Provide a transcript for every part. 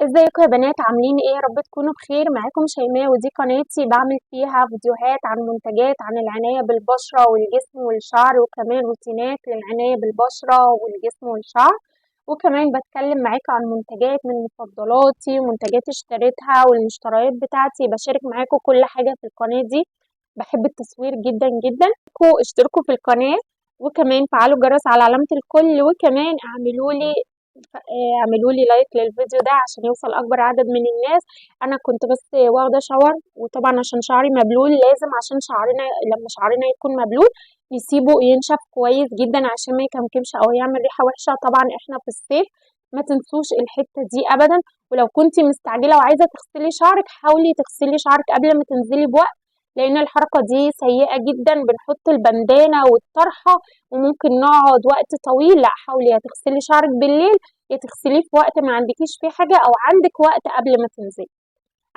ازيكم يا بنات، عاملين ايه؟ يا رب تكونوا بخير. معاكم شيماء، ودي قناتي بعمل فيها فيديوهات عن منتجات عن العناية بالبشرة والجسم والشعر، وكمان روتينات للعناية بالبشرة والجسم والشعر. وكمان بتكلم معاكم عن منتجات من مفضلاتي ومنتجات اشتريتها والمشتريات بتاعتي. بشارك معاكم كل حاجة في القناة دي. بحب التصوير جدا جدا. اشتركوا في القناة، وكمان فعلوا الجرس على علامة الكل، وكمان اعملوا لي لايك للفيديو ده عشان يوصل اكبر عدد من الناس. انا كنت بس واخده شاور، وطبعا عشان شعري مبلول لازم عشان شعرنا لما شعرنا يكون مبلول نسيبه ينشف كويس جدا عشان ما يكمكمش او يعمل ريحه وحشه. طبعا احنا في الصيف، ما تنسوش الحته دي ابدا. ولو كنتي مستعجله وعايزه تغسلي شعرك، حاولي تغسلي شعرك قبل ما تنزلي بوقت، لان الحركه دي سيئه جدا. بنحط البندانه والطرحه وممكن نقعد وقت طويل. لا، حاولي يا تغسلي شعرك بالليل يا تغسليه في وقت ما عندكيش فيه حاجة أو عندك وقت قبل ما تنزلي.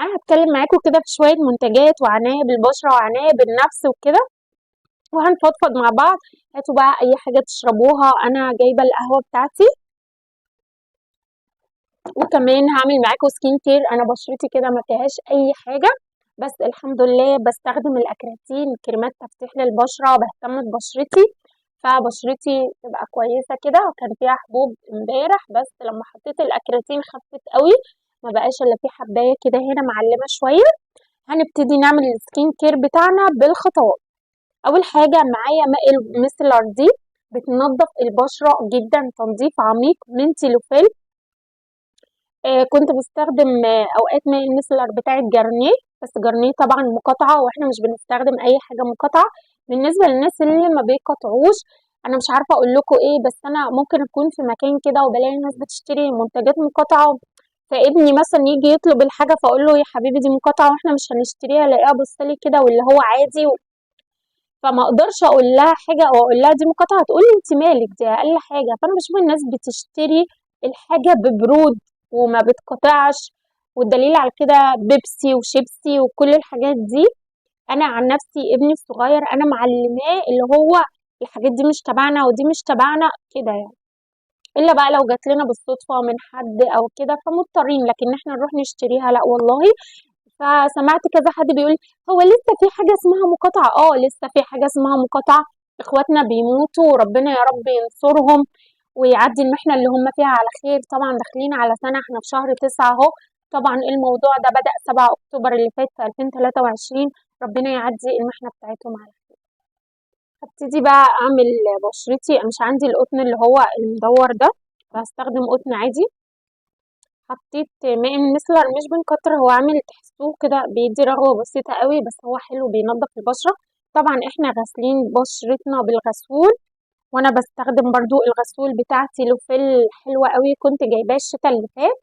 أنا هتكلم معاكم كده في شوية منتجات وعناية بالبشرة وعناية بالنفس وكده، وهنفضفض مع بعض. هاتوا بقى أي حاجة تشربوها، أنا جايبة القهوة بتاعتي. وكمان هعمل معاكم سكين كير. أنا بشرتي كده ما فيهاش أي حاجة، بس الحمد لله بستخدم الأكراتين كريمات تفتيح للبشرة. بهتم ببشرتي فبشرتي تبقى كويسة كده. وكان فيها حبوب امبارح، بس لما حطيت الأكراتين خفت قوي، ما بقاش الا في حباية كده هنا معلمة شوية. هنبتدي نعمل السكين كير بتاعنا بالخطوات. أول حاجة معايا ماء الميسلر دي، بتنظف البشرة جدا تنظيف عميق من تيلوفيل. كنت بستخدم اوقات ماء الميسلر بتاع الجرنيه، بس جرنيه طبعا مقاطعه، واحنا مش بنستخدم اي حاجه مقاطعه. بالنسبه للناس اللي ما بيقطعوش، انا مش عارفه اقول لكم ايه، بس انا ممكن اكون في مكان كده وبلاقي الناس بتشتري منتجات مقاطعه، فابني مثلا يجي يطلب الحاجه فاقول له يا حبيبي دي مقاطعه واحنا مش هنشتريها، الاقيها بصلي كده واللي هو عادي. فما اقدرش اقول لها حاجه او اقول لها دي مقاطعه، تقول لي انت مالك، دي اقل حاجه. فانا بشوف الناس بتشتري الحاجه ببرود وما بتقطعش، والدليل على كده بيبسي وشيبسي وكل الحاجات دي. انا عن نفسي ابني الصغير انا معلماه اللي هو الحاجات دي مش تبعنا ودي مش تبعنا كده يعني، الا بقى لو جات لنا بالصدفه من حد او كده فمضطرين، لكن احنا نروح نشتريها لا والله. فسمعت كذا حد بيقول هو لسه في حاجة اسمها مقاطعة. لسه في حاجة اسمها مقاطعة. اخواتنا بيموتوا، وربنا يا رب ينصرهم ويعدي المحنة اللي هم فيها على خير. طبعا داخلين على سنة، احنا في شهر 9 اهو. طبعا الموضوع ده بدأ 7 اكتوبر اللي فات في 2023. ربنا يعدي المحنة بتاعتهم على خير. هبتدي بقى اعمل بشرتي. أنا مش عندي القطن اللي هو المدور ده، فهستخدم قطن عادي. حطيت ماء المسلر مش بنكتر، هو عامل تحسوه كده بيدي رغوة بسيطة قوي، بس هو حلو بينضف البشرة. طبعا احنا غاسلين بشرتنا بالغسول، وانا بستخدم برضو الغسول بتاعتي لوفيل حلوة قوي، كنت جايباه الشتا اللي فات.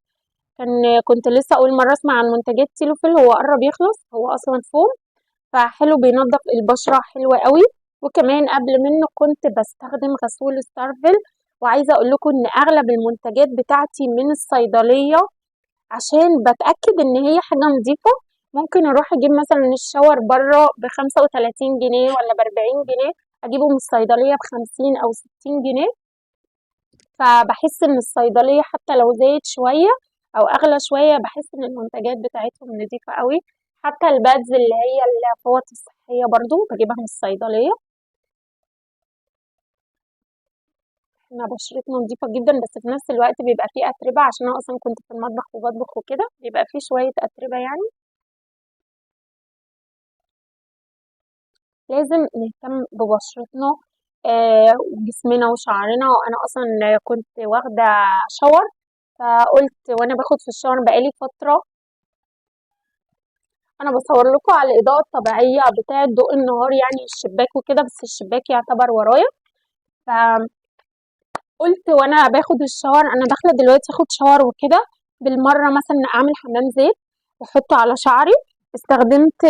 كنت لسه اول مرة اسمع عن منتجات تيلوفيل، هو قرب يخلص، هو اصلا فوم، فحلو بينضف البشرة حلوة قوي. وكمان قبل منه كنت بستخدم غسول ستارفل. وعايزة اقول لكم ان اغلب المنتجات بتاعتي من الصيدلية، عشان بتأكد إن هي حاجة نضيفة. ممكن أروح أجيب مثلا الشاور بره ب35 جنيه ولا ب40 جنيه، أجيبه من الصيدلية ب50 أو 60 جنيه. فبحس إن الصيدلية حتى لو زايد شوية أو أغلى شوية، بحس إن المنتجات بتاعتهم نضيفة قوي. حتى البادز اللي هي الفوط الصحية برضو بجيبها من الصيدلية. احنا بشرتنا نضيفة جدا، بس في نفس الوقت بيبقى فيه أتربة، عشان أنا أصلا كنت في المطبخ وبطبخ وكده بيبقى فيه شوية أتربة يعني. لازم نهتم ببشرتنا وجسمنا وشعرنا. وانا اصلا كنت واخده شاور، فقلت وانا باخد في الشاور بقالي فتره. انا بصور لكم على الاضاءه الطبيعيه بتاعه ضوء النهار، يعني الشباك وكده، بس الشباك يعتبر ورايا. فقلت وانا باخد الشاور، انا داخله دلوقتي اخد شاور وكده، بالمره مثلا اعمل حمام زيت واحطه على شعري. استخدمت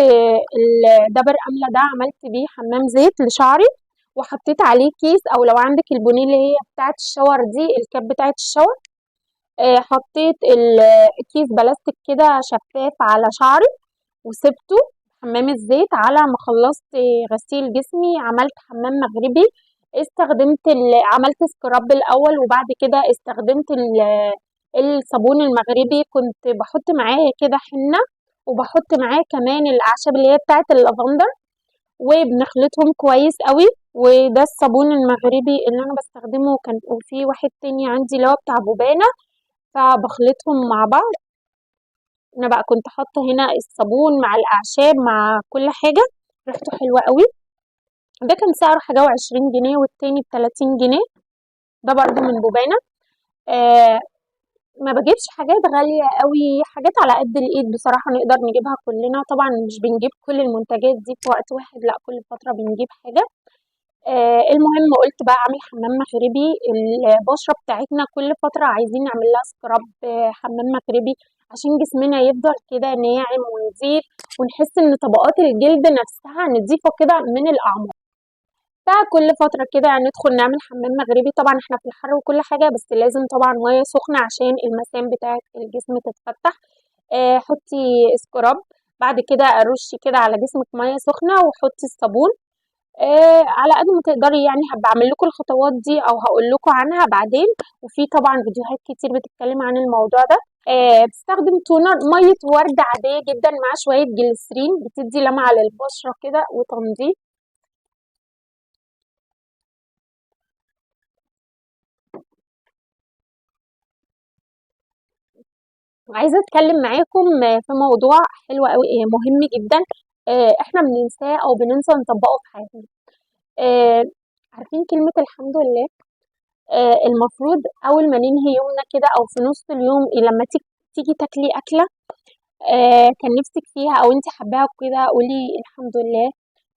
الدبر املة ده، عملت بيه حمام زيت لشعري، وحطيت عليه كيس، او لو عندك البونيه اللي هي بتاعه الشاور دي، الكاب بتاعه الشاور. حطيت الكيس بلاستيك كده شفاف على شعري، وسبته حمام الزيت. على ما خلصت غسيل جسمي عملت حمام مغربي. عملت سكراب الاول، وبعد كده استخدمت الصابون المغربي كنت بحط معاه كده حنة، وبحط معاه كمان الأعشاب اللي هي بتاعة اللافندر، وبنخلطهم كويس قوي. وده الصابون المغربي اللي انا بستخدمه. كان وفي واحد تاني عندي اللي هو بتاع بوبانا، فبخلطهم مع بعض. انا بقى كنت حاطه هنا الصابون مع الاعشاب مع كل حاجه، ريحته حلوه قوي. ده كان سعره حاجه و20 جنيه، والتاني ب30 جنيه. ده برضو من بوبانا. آه ما بجيبش حاجات غاليه قوي، حاجات على قد الايد بصراحه نقدر نجيبها كلنا. طبعا مش بنجيب كل المنتجات دي في وقت واحد، لا كل فتره بنجيب حاجه. المهم قلت بقى اعمل حمام مغربي. البشرة بتاعتنا كل فترة عايزين نعمل لها سكراب حمام مغربي، عشان جسمنا يفضل كده ناعم ونظيف، ونحس ان طبقات الجلد نفسها نظيفة كده من الأعماق. فكل فترة كده ندخل نعمل حمام مغربي. طبعا احنا في الحر وكل حاجة، بس لازم طبعا مية سخنة عشان المسام بتاعت الجسم تتفتح. حطي سكراب، بعد كده رشي كده على جسمك مية سخنة، وحطي الصابون. على قد ما تقدري يعني. هابقى اعمل لكم الخطوات دي او هقول لكم عنها بعدين، وفي طبعا فيديوهات كتير بتتكلم عن الموضوع ده. بستخدم تونر ميه ورد عاديه جدا مع شويه جليسرين، بتدي لمعه للبشره كده وتنظيف. وعايزه اتكلم معاكم في موضوع حلو قوي، مهم جدا. احنا بننساه او بننسى نطبقه في حياتنا. آه، عارفين كلمه الحمد لله؟ المفروض اول ما ننهي يومنا كده او في نص اليوم، لما تيجي تاكلي اكله كان نفسك فيها او انت حباها كده، قولي الحمد لله.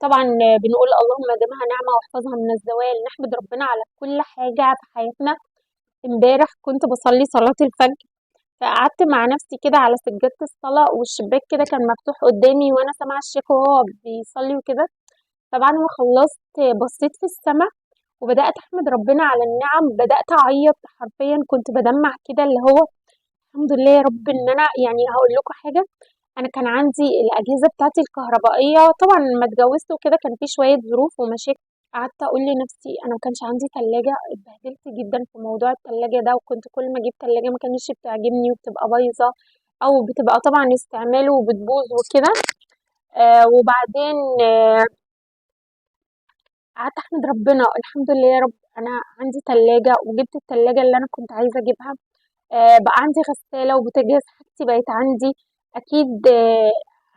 طبعا بنقول اللهم دمها نعمه واحفظها من الزوال، نحمد ربنا على كل حاجه في حياتنا. امبارح كنت بصلي صلاه الفجر، فقعدت مع نفسي كده على سجاده الصلاه، والشباك كده كان مفتوح قدامي وانا سامعه الشيخ وهو بيصلي وكده. فبعد ما خلصت بصيت في السماء وبدات احمد ربنا على النعم، بدات اعيط حرفيا، كنت بدمع كده، اللي هو الحمد لله يا رب. ان انا يعني هقول لكم حاجه، انا كان عندي الاجهزه بتاعتي الكهربائيه، طبعا لما اتجوزت وكده كان في شويه ظروف ومشاكل. قعدت اقول لنفسي انا ما كانش عندي ثلاجه، اتبهدلت جدا في موضوع الثلاجه ده، وكنت كل ما اجيب ثلاجه ما كانتش بتعجبني وبتبقى بايظه، او بتبقى طبعا استعمال وبتبوظ وكده. وبعدين قعدت احمد ربنا، الحمد لله يا رب انا عندي ثلاجه، وجبت الثلاجه اللي انا كنت عايزه اجيبها. بقى عندي غسالة وبوتاجاز، حاجتي بقت عندي. أكيد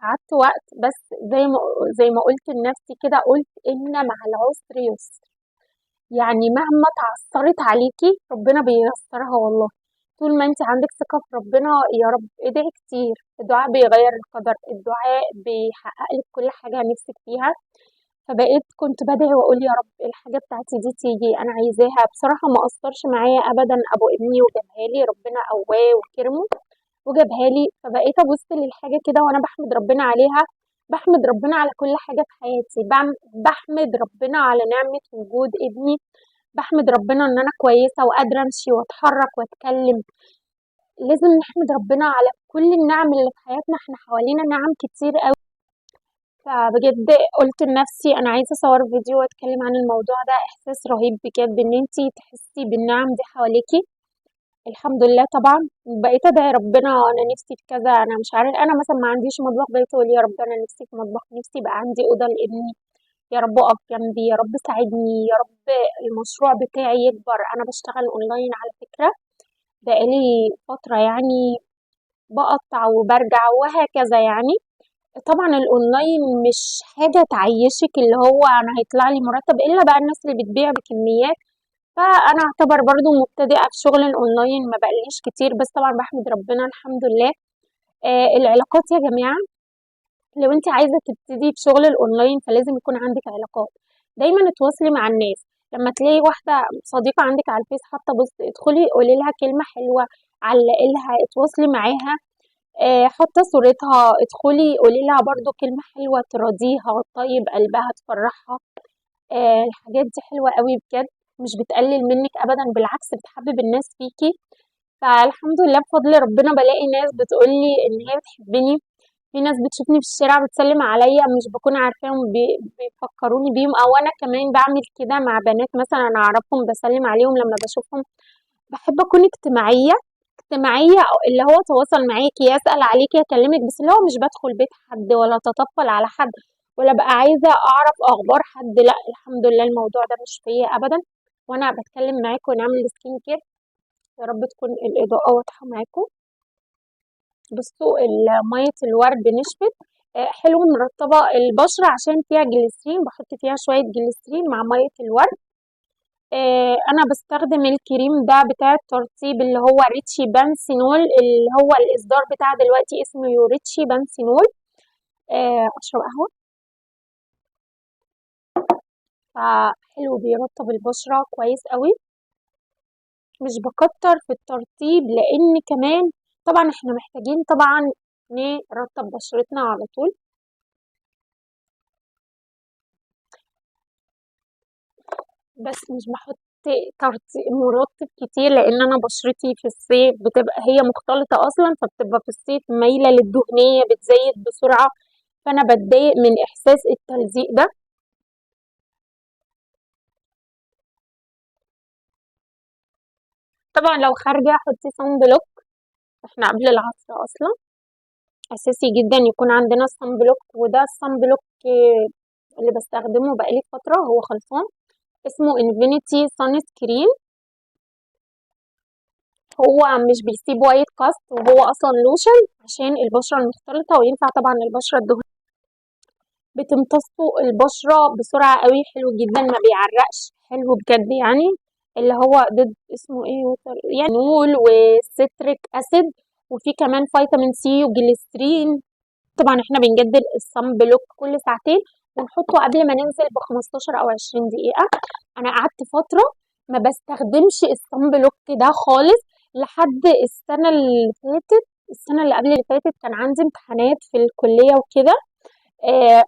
قعدت وقت، بس زي ما قلت لنفسي كده، قلت إن مع العسر يسر. يعني مهما اتعثرت عليكي ربنا بييسرها والله. طول ما انت عندك ثقة في ربنا، يا رب ادعي كتير. الدعاء بيغير القدر، الدعاء بيحقق لك كل حاجة نفسك فيها. فبقيت كنت بدعي واقول يا رب الحاجة بتاعتي دي تيجي، انا عايزاها. بصراحة ما قصرش معايا ابدا ابو ابني وجابها لي، ربنا قواه وكرمه وجابها لي. فبقيت ابص للحاجة كده وانا بحمد ربنا عليها، بحمد ربنا على كل حاجة في حياتي، بحمد ربنا على نعمة وجود ابني، بحمد ربنا ان انا كويسة وقادرة امشي واتحرك واتكلم. لازم نحمد ربنا على كل النعم اللي في حياتنا، احنا حوالينا نعم كتير قوي. فبجد قلت لنفسي انا عايزه اصور فيديو واتكلم عن الموضوع ده. احساس رهيب بجد ان انتي تحسي بالنعم دي حواليكي. الحمد لله. طبعا بقيت ادعي ربنا، انا نفسي في كذا، انا مش عارف، انا مثلا ما عنديش مطبخ، بقيت اقول يا رب انا نفسي في مطبخ، نفسي يبقى عندي اوضه لابني. يا رب اقف جنبي، يا رب ساعدني، يا رب المشروع بتاعي يكبر. انا بشتغل اونلاين على فكره بقالي فتره يعني، بقطع وبرجع وهكذا يعني. طبعا الاونلاين مش حاجة تعيشك اللي هو انا هيطلع لي مرتب، الا بقى الناس اللي بتبيع بكميات. فانا اعتبر برضو مبتدئة في شغل الاونلاين، ما بقاليش كتير، بس طبعا بحمد ربنا الحمد لله. العلاقات يا جماعة، لو انت عايزة تبتدي في شغل الاونلاين فلازم يكون عندك علاقات. دايما اتواصلي مع الناس. لما تلاقي واحدة صديقة عندك على الفيس حتى، بص ادخلي قولي لها كلمة حلوة، علقي لها، اتواصلي معاها. حاطة صورتها، ادخلي قولي لها برضو كلمة حلوة تراضيها، طيب قلبها، تفرحها. الحاجات دي حلوة قوي بجد، مش بتقلل منك ابدا، بالعكس بتحبب الناس فيكي. فالحمد لله بفضل ربنا بلاقي ناس بتقولي ان هي بتحبني. في ناس بتشوفني في الشارع بتسلم عليا، مش بكون عارفاهم، بيفكروني بيهم، او انا كمان بعمل كده مع بنات مثلا انا اعرفهم، بسلم عليهم لما بشوفهم. بحب اكون اجتماعية. اجتماعية، أو اللي هو تواصل معاكي يسأل عليكي يكلمك، بس اللي هو مش بدخل بيت حد ولا تطفل على حد ولا بقى عايزة أعرف أخبار حد. لا الحمد لله الموضوع ده مش فيا أبدا. وأنا بتكلم معاكم ونعمل سكين كير. يا رب تكون الإضاءة واضحة معاكم. بصوا مية الورد نشفت، حلو مرطبة البشرة عشان فيها جليسرين، بحط فيها شوية جليسرين مع مية الورد. انا بستخدم الكريم ده بتاع الترطيب اللي هو ريتشي بانسينول، اللي هو الاصدار بتاع دلوقتي اسمه يوريتشي بانسينول. اشرب قهوة. فحلو بيرطب البشرة كويس قوي. مش بكتر في الترطيب لان كمان طبعا احنا محتاجين طبعا نرطب بشرتنا على طول. بس مش بحط مرطب كتير لان انا بشرتي في الصيف بتبقى هي مختلطة اصلا، فبتبقى في الصيف مايلة للدهنية بتزيد بسرعة، فانا بتضايق من احساس التلزيق ده. طبعا لو خارجة حطي صن بلوك، احنا قبل العصر اصلا اساسي جدا يكون عندنا صن بلوك. وده الصن بلوك اللي بستخدمه بقالي فترة هو خلصان، اسمه انفينيتي سان سكرين. هو مش بيسيب وايت كاست، وهو اصلا لوشن عشان البشرة المختلطة، وينفع طبعا البشرة الدهنية. بتمتصوا البشرة بسرعة قوي، حلو جدا ما بيعرقش، حلو بجد يعني. اللي هو ضد اسمه ايه يعني نول وستريك اسيد، وفي كمان فيتامين سي وجليسرين. طبعا احنا بنجدد الصن بلوك كل ساعتين، ونحطه قبل ما ننزل ب 15 او 20 دقيقة. انا قعدت فترة ما بستخدمش الصن بلوك ده خالص لحد السنة اللي فاتت. السنة اللي قبل اللي فاتت كان عندي امتحانات في الكلية وكده. آه،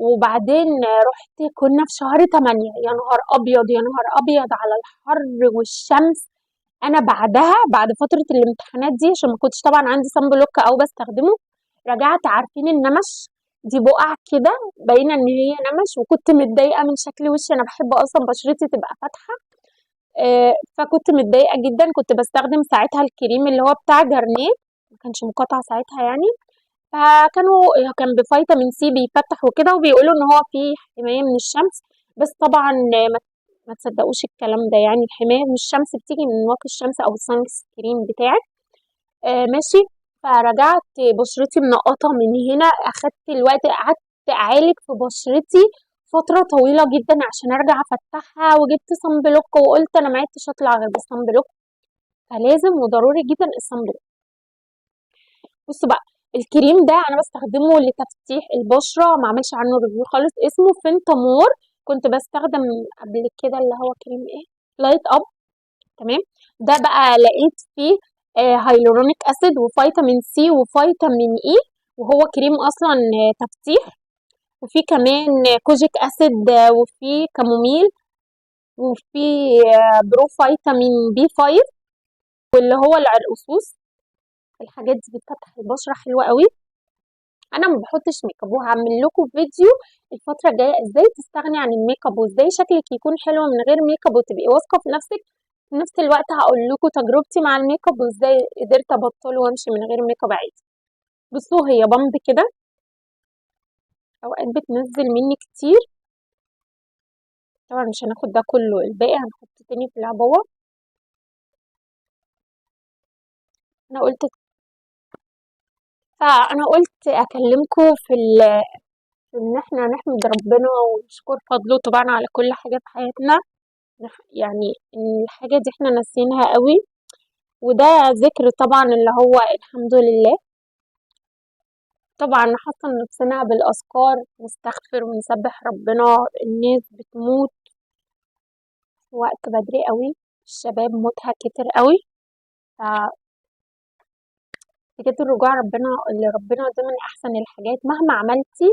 وبعدين رحت كنا في شهر 8، يا نهار ابيض يا نهار ابيض على الحر والشمس. انا بعدها بعد فترة الامتحانات دي عشان ما كنتش طبعا عندي صن بلوك او بستخدمه، رجعت عارفين النمش دي بقع كده باينه ان هي نمش، وكنت متضايقه من شكل وشي. انا بحب اصلا بشرتي تبقى فاتحه. فكنت متضايقه جدا. كنت بستخدم ساعتها الكريم اللي هو بتاع جارنيه، ما كانش مقاطعه ساعتها يعني. كان بفيتامين سي بيفتح وكده، وبيقولوا ان هو فيه حماية من الشمس. بس طبعا ما تصدقوش الكلام ده، يعني الحماية من الشمس بتيجي من واقي الشمس او السان سكرين بتاعك. ماشي. فرجعت بشرتي منقطة من هنا، اخدت الوقت قعدت اعالج في بشرتي فترة طويلة جدا عشان ارجع افتحها، وجبت صن بلوك وقلت انا ما عدتش اطلع غير بالصن بلوك. فلازم وضروري جدا الصن بلوك. بصوا بقى، الكريم ده انا بستخدمه لتفتيح البشره، ما اعملش عنه ريفيو خالص، اسمه فينتامور. كنت بستخدم قبل كده اللي هو كريم ايه، لايت اب. تمام. ده بقى لقيت فيه هايلورونيك اسيد وفيتامين سي وفيتامين اي، وهو كريم اصلا تفتيح. وفي كمان كوجيك اسيد، وفي كاموميل، وفي برو فيتامين بي 5، واللي هو العرقسوس. الحاجات دي بتفتح البشره حلوه قوي. انا ما بحطش ميك اب، وهعمل لكم فيديو الفتره الجايه ازاي تستغني عن الميك اب، وازاي شكلك يكون حلو من غير ميك اب وتبقي واثقه في نفسك. في نفس الوقت هقول لكم تجربتي مع الميك اب وازاي قدرت ابطله وامشي من غير ميك اب عادي. بصوا هي بامب كده، اوقات بتنزل مني كتير. طبعا مش هناخد ده كله، الباقي هنحط تاني في العبوه. انا قلت فانا قلت اكلمكم في ان احنا نحمد ربنا ونشكر فضله طبعا على كل حاجه في حياتنا. يعني الحاجة دي احنا ناسينها قوي، وده ذكر طبعا اللي هو الحمد لله. طبعا نحصن نفسنا بالأذكار، نستغفر ونسبح ربنا. الناس بتموت في وقت بدري قوي، الشباب موتها كتير قوي. فبجد الرجوع لربنا ده من أحسن الحاجات. مهما عملتي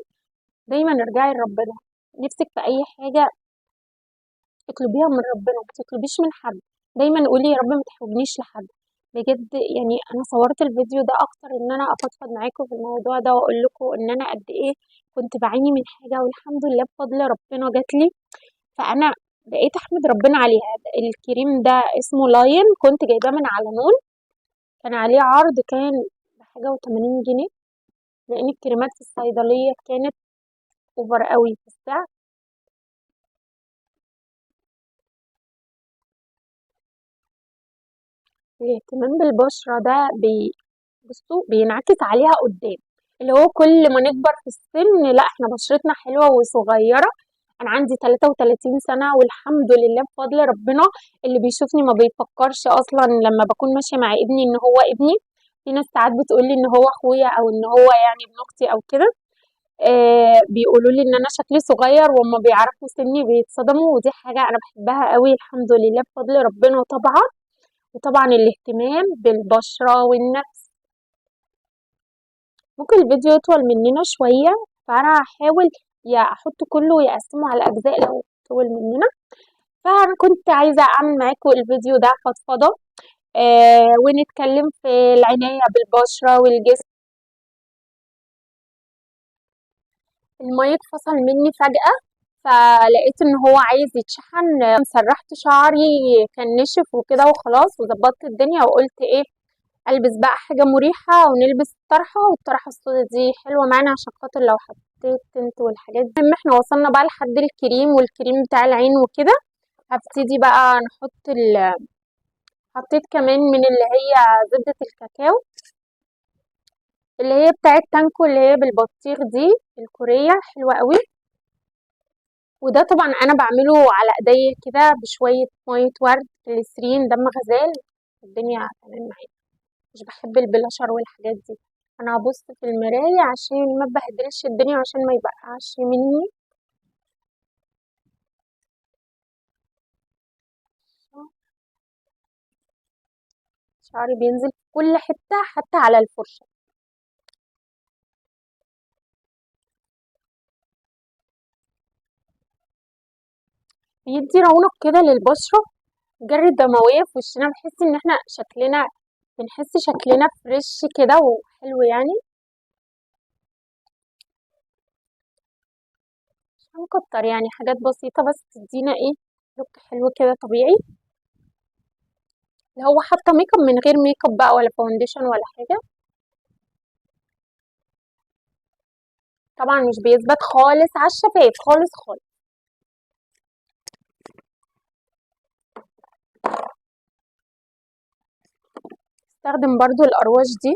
دايما ارجعي لربنا. نفسك في أي حاجة اطلبيها من ربنا، ما تطلبيش من حد. دايما قولي يا رب ما تحوجنيش لحد. بجد يعني انا صورت الفيديو ده اكتر ان انا افضفض معاكم في الموضوع ده، واقول لكم ان انا قد ايه كنت بعاني من حاجه، والحمد لله بفضل ربنا جات لي. فانا بقيت احمد ربنا عليها. الكريم ده اسمه لاين، كنت جايباه من على نون. كان عليه عرض، كان بحاجة و80 جنيه، لان الكريمات في الصيدلية كانت اوفر قوي في السعر. الاهتمام بالبشرة ده بصوا بينعكس عليها قدام، اللي هو كل ما نكبر في السن لا احنا بشرتنا حلوة وصغيرة. انا عندي 33 سنة والحمد لله بفضل ربنا. اللي بيشوفني ما بيفكرش اصلا لما بكون ماشية مع ابني ان هو ابني. في ناس ساعات بتقولي ان هو اخويا او ان هو يعني ابن اختي او كده. بيقولوا لي ان انا شكلي صغير، وهم بيعرفوا سني بيتصدموا، ودي حاجة انا بحبها قوي الحمد لله بفضل ربنا طبعا. وطبعا الاهتمام بالبشرة والنفس. ممكن الفيديو يطول مننا شوية، فأنا هحاول يا أحط كله يا أقسمه على أجزاء لو طول مننا. فأنا كنت عايزة أعمل معاكم الفيديو ده فضفضة، ونتكلم في العناية بالبشرة والجسم. المية اتفصل مني فجأة، فلقيت ان هو عايز يتشحن. سرحت شعري كان نشف وكده وخلاص، وظبطت الدنيا وقلت ايه، البس بقى حاجة مريحة ونلبس طرحة، والطرحة السوداء دي حلوة معانا عشان خاطر لو حطيت تنت والحاجات دي. المهم احنا وصلنا بقى لحد الكريم والكريم بتاع العين وكده. هبتدي بقى نحط حطيت كمان من اللي هي زبدة الكاكاو، اللي هي بتاعت تانكو، اللي هي بالبطيخ دي الكورية، حلوة قوي. وده طبعا انا بعمله على ايديا كده بشوية مية ورد جليسرين دم غزال، الدنيا تمام معايا. مش بحب البلاشر والحاجات دي. انا هبص في المراية عشان ما بهدلش الدنيا وعشان ما يبقعش مني. شعري بينزل في كل حتة حتى على الفرشة. بيدي رونق كده للبشرة، جري الدموية في وشنا، بنحس ان احنا بنحس شكلنا فريش كده وحلو يعني. مش هنكتر يعني، حاجات بسيطة بس تدينا ايه، لوك حلو كده طبيعي. اللي هو حاطة ميك اب من غير ميك اب بقى ولا فاونديشن ولا حاجة. طبعا مش بيثبت خالص على الشفايف خالص خالص. استخدم برضو الأرواش دي،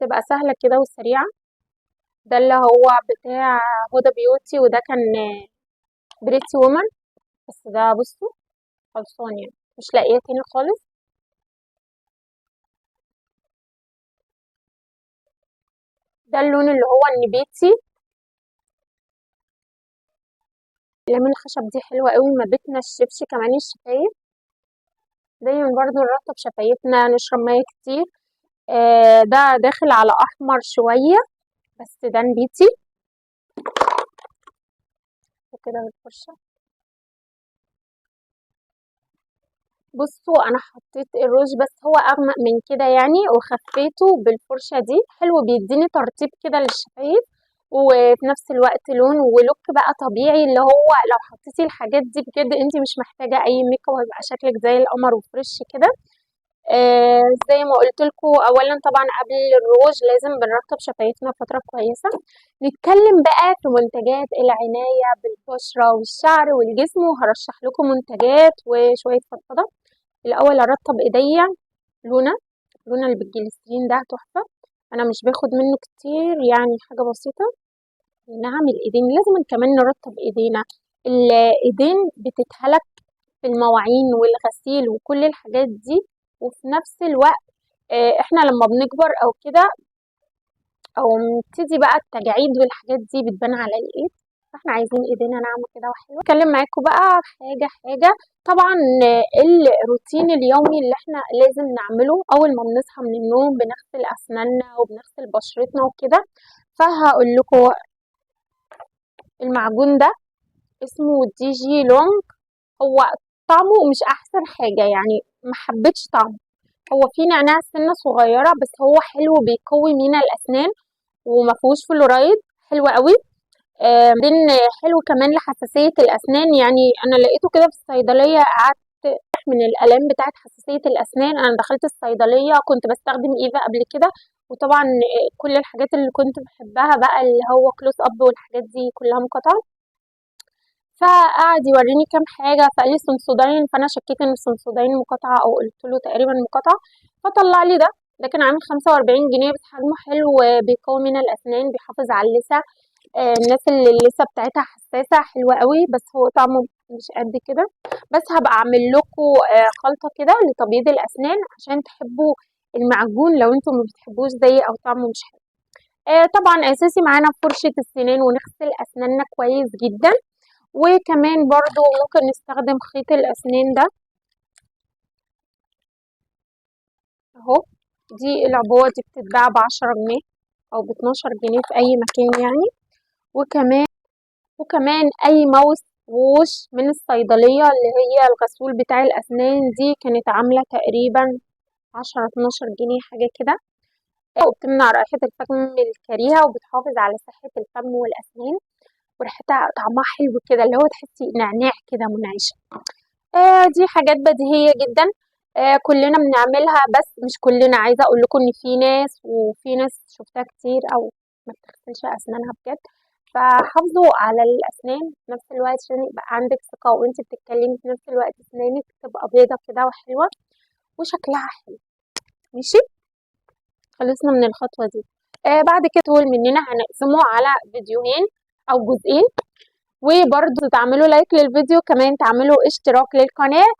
تبقى سهلة كده وسريعة. ده اللي هو بتاع هدى بيوتي، وده كان بريتي وومن. بس ده بصوا خلصان يعني، مش لاقيه تاني خالص. ده اللون اللي هو النبيتي. لمن الخشب دي حلوة قوي، ما بتنشفش كمان الشفايف. دايما برضو نرطب شفايفنا، نشرب مية كتير. ده داخل على أحمر شوية، بس ده نبيتي. وكده بالفرشة. بصوا انا حطيت الروج بس هو اغمق من كده يعني، وخفيته بالفرشة دي. حلو بيديني ترطيب كده للشفايف، وفي نفس الوقت لون ولوك بقى طبيعي، اللي هو لو حطيتي الحاجات دي بجد انت مش محتاجة اي ميك اب، هيبقى شكلك زي القمر وفريش كده. زي ما قلت لكم اولا، طبعا قبل الروج لازم بنرطب شفايفنا فترة كويسة. نتكلم بقى في منتجات العناية بالبشرة والشعر والجسم، وهرشح لكم منتجات وشوية فضفضة. الاول ارطب ايديا. لونا لونا اللي بالجليسرين ده تحفه. انا مش باخد منه كتير يعني، حاجه بسيطه. نعمل ايدين، لازم كمان نرطب ايدينا. الايدين بتتهلك في المواعين والغسيل وكل الحاجات دي. وفي نفس الوقت احنا لما بنكبر او كده، او نبتدي بقى التجاعيد والحاجات دي بتبان على الايد. فاحنا عايزين ايدينا ناعمه كده وحلوه. اتكلم معاكم بقى حاجه حاجه. طبعا الروتين اليومي اللي احنا لازم نعمله اول ما بنصحى من النوم، بنغسل اسناننا وبنغسل بشرتنا وكده. فهقول لكم المعجون ده اسمه دي جي لونج. هو طعمه مش احسن حاجه يعني، ما حبيتش طعمه. هو فيه نعناع سنه صغيره، بس هو حلو بيقوي مينا الاسنان، وما فيهوش فلورايد. حلو قوي. بعدين حلو كمان لحساسية الأسنان يعني. أنا لقيته كده في الصيدلية، قعدت من الآلام بتاعة حساسية الأسنان. أنا دخلت الصيدلية كنت باستخدم إيفا قبل كده، وطبعًا كل الحاجات اللي كنت باحبها بقى اللي هو close up والحاجات دي كلها مقاطعة، فقعد يوريني كام حاجة فقال لي سنسودين، فأنا شكيت إن السنسودين مقاطعة أو قلت له تقريبًا مقاطعة، فطلع لي ده كان عامل 45 جنيه بس حجمه حلو بيقوي من الأسنان، بيحافظ على اللثة. الناس اللي اللثة بتاعتها حساسة حلوة قوي، بس هو طعمه مش قد كده. بس هبقى اعمل لكم خلطة كده لتبييض الأسنان عشان تحبوا المعجون لو انتم ما بتحبوش زي او طعمه مش حلو. طبعا اساسي معانا فرشة السنان ونغسل أسناننا كويس جدا، وكمان برضو ممكن نستخدم خيط الأسنان ده اهو. دي العبوة دي بتتباع ب10 جنيه او ب12 جنيه في اي مكان يعني. وكمان اي ماوس ووش من الصيدلية اللي هي الغسول بتاع الأسنان دي كانت عاملة تقريبا 10-12 جنيه حاجة كده، وبتمنع رائحة الفم الكريهة وبتحافظ على صحة الفم والأسنان، وريحتها طعمها حلو كده اللي هو تحسي نعناع كده منعشة. دي حاجات بديهية جدا كلنا بنعملها، بس مش كلنا. عايزة اقول لكم ان في ناس شفتها كتير او ما بتغسلش اسنانها بجد، فحافظوا على الاسنان في نفس الوقت عشان يبقى عندك ثقة وانت بتتكلمي في نفس الوقت اسنانك تبقى بيضة كده وحلوة وشكلها حلو. ماشي، خلصنا من الخطوة دي. بعد كده طول مننا هنقسمه على فيديوهين او جزئين، وبرضه تعملوا لايك للفيديو، كمان تعملوا اشتراك للقناة،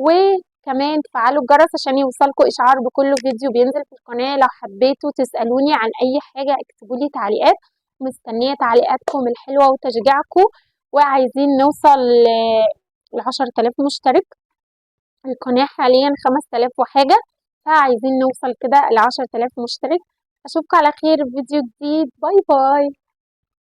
وكمان تفعلوا الجرس عشان يوصلكوا اشعار بكل فيديو بينزل في القناة. لو حبيتوا تسألوني عن اي حاجة اكتبولي تعليقات، مستنية تعليقاتكم الحلوة وتشجيعكم. وعايزين نوصل ل10,000 مشترك، القناة حاليا 5000 وحاجة، فعايزين نوصل كده ل10,000 مشترك. اشوفكم على خير في فيديو جديد، باي باي.